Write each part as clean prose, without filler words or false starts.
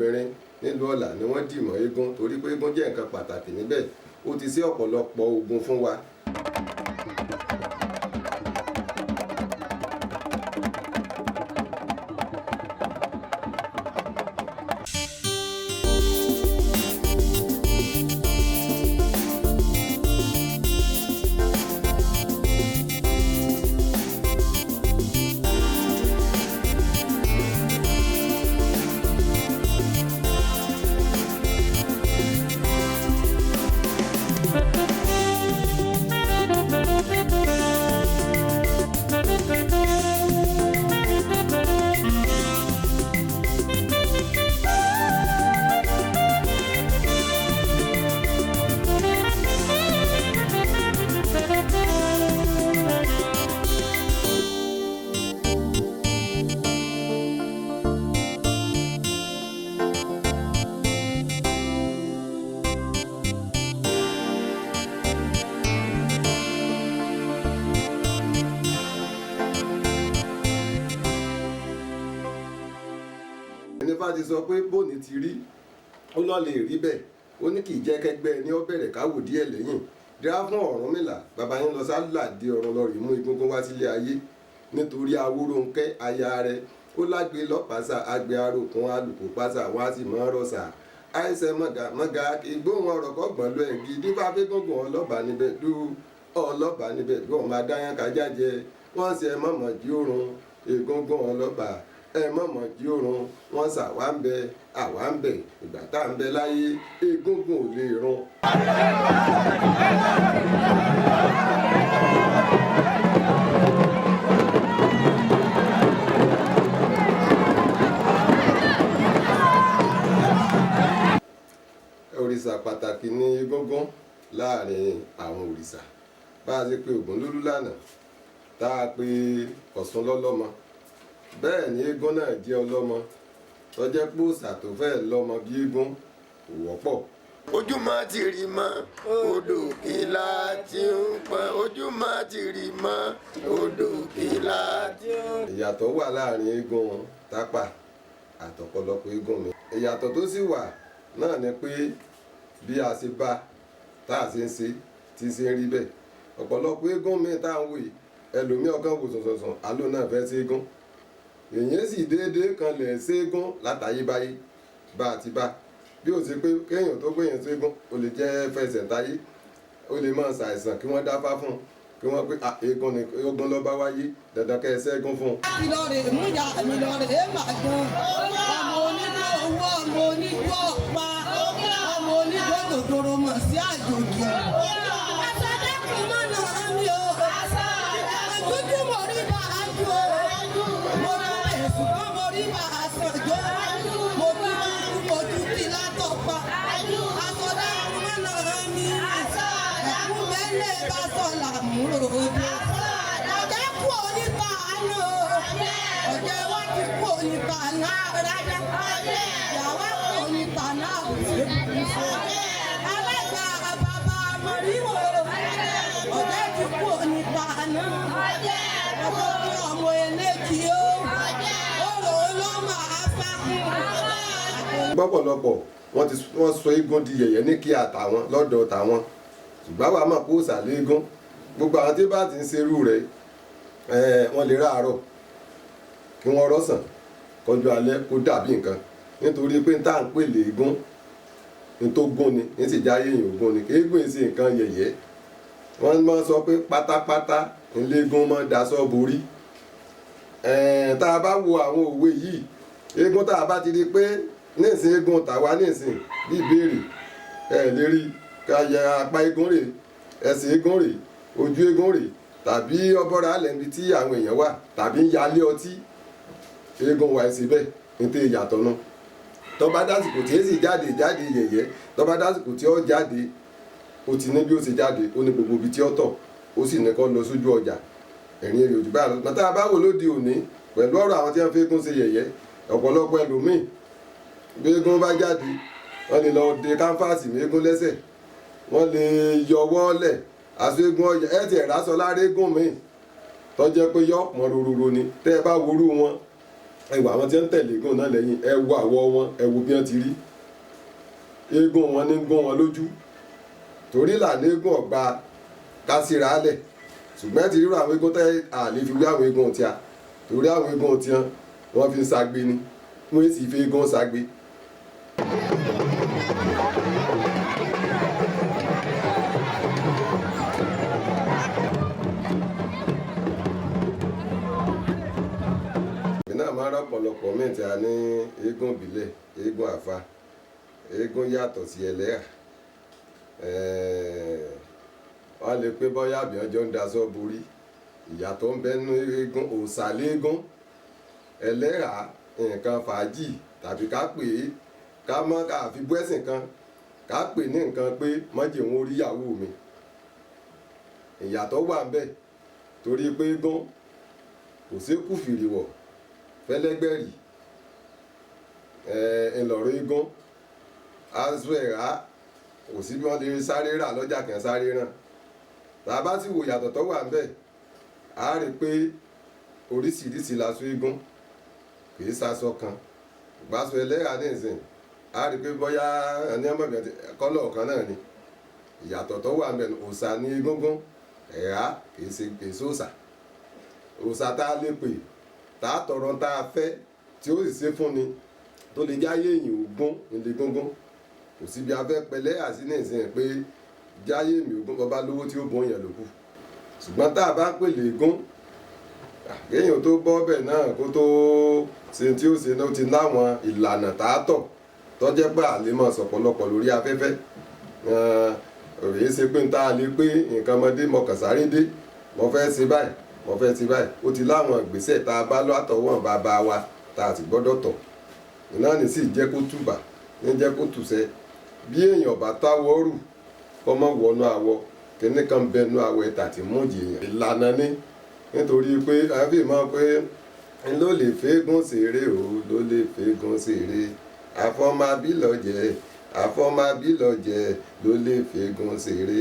obìnrin nílùú Ọ̀là ni wọ́n dì mọ́ eégún torí pé eégún jẹ́ nǹkan pàtàkì níbẹ̀ ó ti ṣe ọ̀pọ̀lọpọ̀ ogun fún wa. Nífà ti sọ pé bóni ti rí ó lọ lè rí bẹ́ẹ̀ ó ní kì í jẹ́ kẹgbẹ́ ẹni ó bẹ̀rẹ̀ káwò díẹ̀ lẹ́yìn díá fún Ọ̀rúnmìlà bàbá yín lọ sálàdé ọ̀run lọ rí mú Egúngún wá sílé ayé nítorí Awórónkẹ́ aya rẹ̀ ó lágbe lọ́pàṣà àgbẹ̀ arókun alùpùpù pàṣà wọn á sì mọ́ rọ̀ṣà àìsẹ̀ mọ̀gà ìgbóhùn ọ̀rọ̀ kọ́gbọ̀n lọ ẹ̀gí dípá fẹ́gbọ̀ngbọ̀n ọlọ́ba níbẹ̀ dú ọmọ adáyán kájá jẹ wọ́n ṣe mọ̀mọ́ jí òrùn Egúngún ọlọ́ba mọ̀mọ́ jí òrùn wọ́n ṣàwá ń bẹ àwa ń bẹ ìgbà tá à ń bẹ láyé Egúngún ò lè run. Òrìṣà pàtàkì ní Egúngún láàrin àwọn òrìṣà bá a ṣe pé Ògúnlólú lánàá tá a pé Ọ̀ṣun lọ́lọ́mọ bẹ́ẹ̀ ni eégún náà jẹ́ ọlọ́mọ tó jẹ́ pé òòṣà tó fẹ́ lọ́mọ bí eégún kò wọ́pọ̀. Ojúmọ́ ti rí mọ́ odò kìlá tí ń pọn ojúmọ́ ti rí mọ́ odò kìlá tí ń. Ìyàtọ̀ wà láàrin eégún Tápà àtọ̀pọ̀lọpọ̀ eégún mi. Ìyàtọ̀ tó sì wà náà ni pé bí a ṣe bá tá a ṣe ń ṣe tí ṣe ń rí bẹ́ẹ̀ ọ̀pọ̀lọpọ̀ eégún mi tá à ń wò yìí ẹlòmíì ọkàn wò sọ̀sọ̀sọ̀ àlọ́ náà fẹ́ ṣe eégún èyàn sì déédéé kan lè ṣeégún látayébáyé bá a ti bá bí ó ṣe pé kéèyàn tó gbéyàn ṣeégún ó lè jẹ́ fẹsẹ̀ táyé ó lè máa ṣàìsàn kí wọ́n dáfá fún un kí wọ́n pé eégún ni eégún ló bá wáyé dandan kẹ́ ẹ ṣẹ́gun fún un. ìlọrin ìmúyà ìlọrin máa dùn ọmọ onígbò owó ọmọ onígbò ọ̀pá ọmọ onígbò tòdòrò mọ̀ sí àjòjì. àṣàdẹ́kùn mọ́nà mi ò àtúntò mo rí bá a jù ó mo tún èsùn kan mo rí bá a sànjọ́ mo tún ti látọ̀pá àṣàdẹ́kùn mọ́nà mi ẹ̀kú mẹ́lẹ̀ bá sọ làmúrò òde. ọ̀jẹ̀ kú onípa àná ọ̀jẹ̀ wá ti kú onípa náà rárá ìyàwó kú onípa náà alága bàbá mọ̀ríwò ọ̀jẹ̀ ti kú onípa náà ọkọ̀ kí ọmọ eléjì ó ọ̀rọ̀ ọlọ́mọ afákùn. gbọ́pọ̀lọpọ̀ wọ́n sọ eégún di yẹ̀yẹ́ ní kí àtàwọn lọ́dọ̀ tàwọn ṣùgbọ́n àwa mọ̀ kó sàlẹ̀ eégún gbogbo àwọn tí bá ti ń serú rẹ̀ wọ́n lè ráàárọ̀ kí wọ́n rọ́sàn kọjú alẹ́ kó dàbí nǹkan nítorí pé tá à ń pèlè eégún ní tó gún ni ní sì jáyé èèyàn ògún ni eégún yìí sì nǹkan yẹ̀yẹ́ wọ́n máa sọ pé pátápátá ńlẹ́gún máa daṣọ borí tá a bá wo àwọn òwe yìí eégún tá a bá ti di pé nísìn eégún tàwa nísìn bí ìbéèrè lè rí ká yẹ apá eégún rè ẹsẹ̀ eégún rè ojú eégún rè tàbí ọbọ̀ra lẹ́bi tí àwọn èèyàn wà tàbí ń yalé ọtí eégún wa ẹsẹ̀ bẹ́ẹ̀ ní tẹ́ ìyàtọ̀ náà tọ́ba dásìkò tí èsì jáde yẹ̀yẹ́ tọ́ba dásìkò tí ó jáde ó ti ní bí ó ṣe jáde ó ní gbogbo ibi tí ó tọ̀ ó sì ní kó lọ sójú ọjà ẹ̀rín èrè òjò báyìí lọ tá a bá wò lóde òní pẹ̀lú ọ̀rọ̀ àwọn tí wọ́n fi eégún ṣe yẹ̀yẹ́ ọ̀pọ̀lọpọ̀ ẹlòmíì bí eégún bá jáde wọ́n lè lọ de káńfàsì méégún lẹ́sẹ̀ wọ́n lè yọwọ́ lẹ̀ aṣọ eégún ọ̀yà ẹ̀ tiẹ̀ rásọ lára eégún mi tó jẹ́ pé yọ pọ̀n rororo ni tẹ́ ẹ bá worú wọn ẹ wo àwọn tí ń tẹ̀lé eégún náà lẹ́yìn, ẹ wo àwọ̀ wọn, ẹ wo bí wọ́n ti rí. Eégún wọn ní gún wọn lójú torí ìlànà eégún ọ̀gbà kásìrà alẹ̀, ṣùgbọ́n ti rírọ àwọn eégún tẹ́ àlè fi wí àwọn eégún tíá torí àwọn eégún tíá wọ́n fi ń ṣagbe ni wọ́n sì fi eégún ṣagbe. náà máa rọ́pọ̀lọpọ̀ míì tí a ní eégún ìbílẹ̀, eégún àfa, eégún yàtọ̀ sí ẹlẹ́hà. Wọ́n lè pé bọ́yá àbí ọjọ́ ń daṣọ borí, ìyàtọ̀ ń bẹ́nu eégún òsàlégún. Ẹlẹ́hà nǹkan fàájì tàbí ká pè é ká mọ́ ká fi bú ẹ̀sìn kan ká pè ní nǹkan pé mọ́jẹ̀ wọn orí ìyàwó mi. Ìyàtọ̀ wà ń bẹ̀ torí pé eégún kò sí kù fìrìwọ̀ fẹ́lẹ́gbẹ̀rì ńlọrọ̀ eégún aṣọ ẹ̀rá kò sí bí wọ́n lè sáré rà lọ́jà kàn sáré ràn. Tá a bá sì wò yàtọ̀ tó wà ń bẹ̀ á rí i pé oríṣiríṣi laṣọ eégún kì í ṣaṣọ kan. Ìgbàsọ ẹlẹ́hà nísìn á rí i pé bóyá ẹni ọmọbìnrin kọ́lọ̀ kan náà ni. Ìyàtọ̀ tó wà ń bẹ̀ òòṣà ní egúngún, ẹ̀rá kì í ṣe òòṣà. Òòṣà tá a lè pè tá a tọrọ tá a fẹ́ tí ó sì ṣe fún ni tó lè jáyé èyàn ògún ilé gúngún. Kò síbi afẹ́ pẹ̀lẹ́ àti nísìn pé jáyé èmi ògún bàbá lówó tí ó bọ́ yẹn lókù. Ṣùgbọ́n tá a bá ń pèlè egún kéèyàn tó bọ́ bẹ̀ náà kó tó ṣe tí ó ṣe náà ti láwọn ìlànà tààtọ̀ tó jẹ́ pé àlè mọ̀ sọ̀pọ̀lọpọ̀ lórí afẹ́fẹ́. Òrèé ṣe pé ń tá a lè pé nǹkan ọmọdé mọ̀kàn sáré dé mo fẹ́ ṣe báyìí mo fẹ́ ṣe báyìí ó ti láwọn ìgbésẹ̀ tá a bá látọwọ́ bàbá wa tá a sì gbọ́dọ̀ tọ̀. Iná ní sì jẹ́ kó túbà ní jẹ́ kó tùṣẹ́ bí èèyàn bá táwọ́ rù kọ́ mọ́ wọnú àwọ kíní kan bẹnu àwọ ẹ̀tà tí mú jì èèyàn. Ìlànà ni nítorí pé àbí mọ̀ pé ló lè fẹ́gùn ṣeré o ló lè fẹ́gùn ṣeré àfọ̀mábí lọ́jẹ̀ àfọ̀mábí lọ́jẹ̀ ló lè fẹ́gùn ṣeré.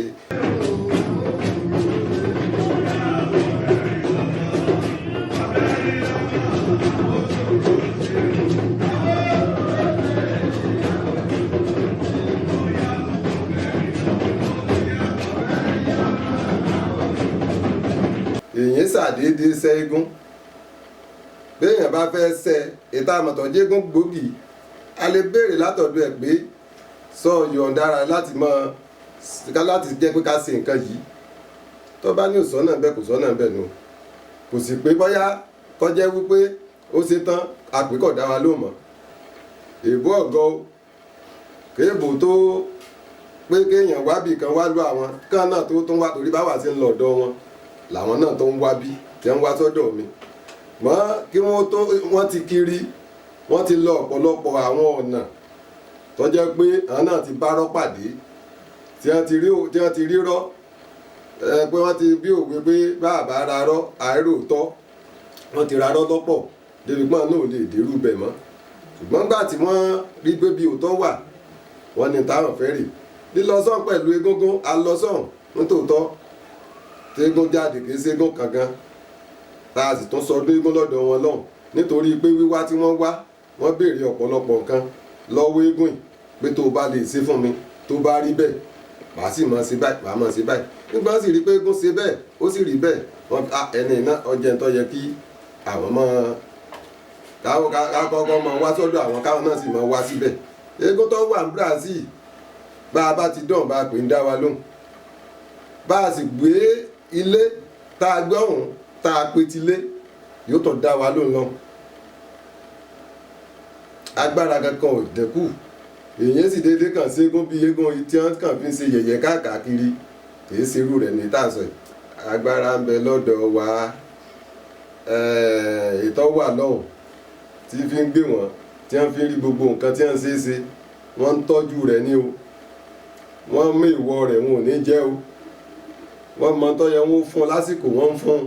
Èyí ṣàdédé ṣẹ́gun béèyàn bá fẹ́ ṣe ètò àmọ̀tọ́jégún gbòógì a lè béèrè látọ̀dọ̀ ẹ̀ pé sọ yọ̀ǹdára láti jẹ́ pé ká ṣe nǹkan yìí tó bá ní òsọ́nà bẹ́ẹ̀ kò sọ́nà bẹ́ẹ̀ nù kò sì pé bóyá kọjá wípé ó ṣe tán àpékọ̀ dá wa ló mọ̀ èbó ọ̀gọ́ kéèbò tó pé kéèyàn wábì kan wá lọ àwọn kan náà tó tún wá torí báwa ti ń lọ ọ̀dọ̀ wọn làwọn náà tó ń wá bí tí wọ́n wá sọ́dọ̀ mi mọ́ kí wọ́n ti kiri wọ́n ti lọ ọ̀pọ̀lọpọ̀ àwọn ọ̀nà tó jẹ́ pé àwọn náà ti bárọ́ pàdé tí wọ́n ti rírọ́ pé wọ́n ti bí òwe pé bàbá rarọ́ àìròótọ́ wọ́n ti rarọ́ lọ́pọ̀ débi pọ́n náà ò lè dérú bẹ̀ mọ́ ṣùgbọ́n gbà tí wọ́n rí pé bí òótọ́ wà wọ́n ní táwọn fẹ́ rè lílọ́sàn pẹ̀lú egúngún alọ́sàn nítòótọ́ tégún jáde kìí ségún kankan tá a sì tún sọ ọdún eégún lọ́dọ̀ wọn lọ́hùn nítorí pé wíwá tí wọ́n wá wọ́n béèrè ọ̀pọ̀lọpọ̀ nǹkan lọ́wọ́ eégún yìí pé tó o bá lè ṣe fún mi tó bá rí bẹ́ẹ̀ màá sì mọ̀ sí báyìí màá mọ̀ sí báyìí nígbà sì rí pé eégún ṣe bẹ́ẹ̀ ó sì rí bẹ́ẹ̀ wọ́n ẹni iná ọjọ́ tó yẹ kí àwọn mọ̀ kákọ́kọ́ mọ̀ wá sọ́dọ̀ àwọn káwọn náà sì mọ̀ wá síbẹ̀ eégún tó wà ní Brazil bá a bá ti dán bá a pè ń dá wa lóhùn bá a sì gbé ilé tá a gbé ọ̀hún tá a pè ti lé yóò tọ̀ dá wa lóhùn lọ́hùn agbára kankan ò dẹ́kù èyí sì déédéé kàn sí eégún bí eégún tí wọ́n kàn fi ń ṣe yẹ̀yẹ́ káàkiri kìí ṣe irú rẹ̀ ní tàǹsọ̀ yìí agbára ń bẹ lọ́dọ̀ wa ètò wà lọ́hùn tí fi ń gbé wọn tí wọ́n fi ń rí gbogbo nǹkan tí wọ́n ń ṣe wọ́n ń tọ́jú rẹ̀ ní o wọ́n mú ìwọ rẹ̀ wọn ò ní jẹ́ o wọ́n mọ tó yẹ wọ́n fún lásìkò wọ́n ń fún.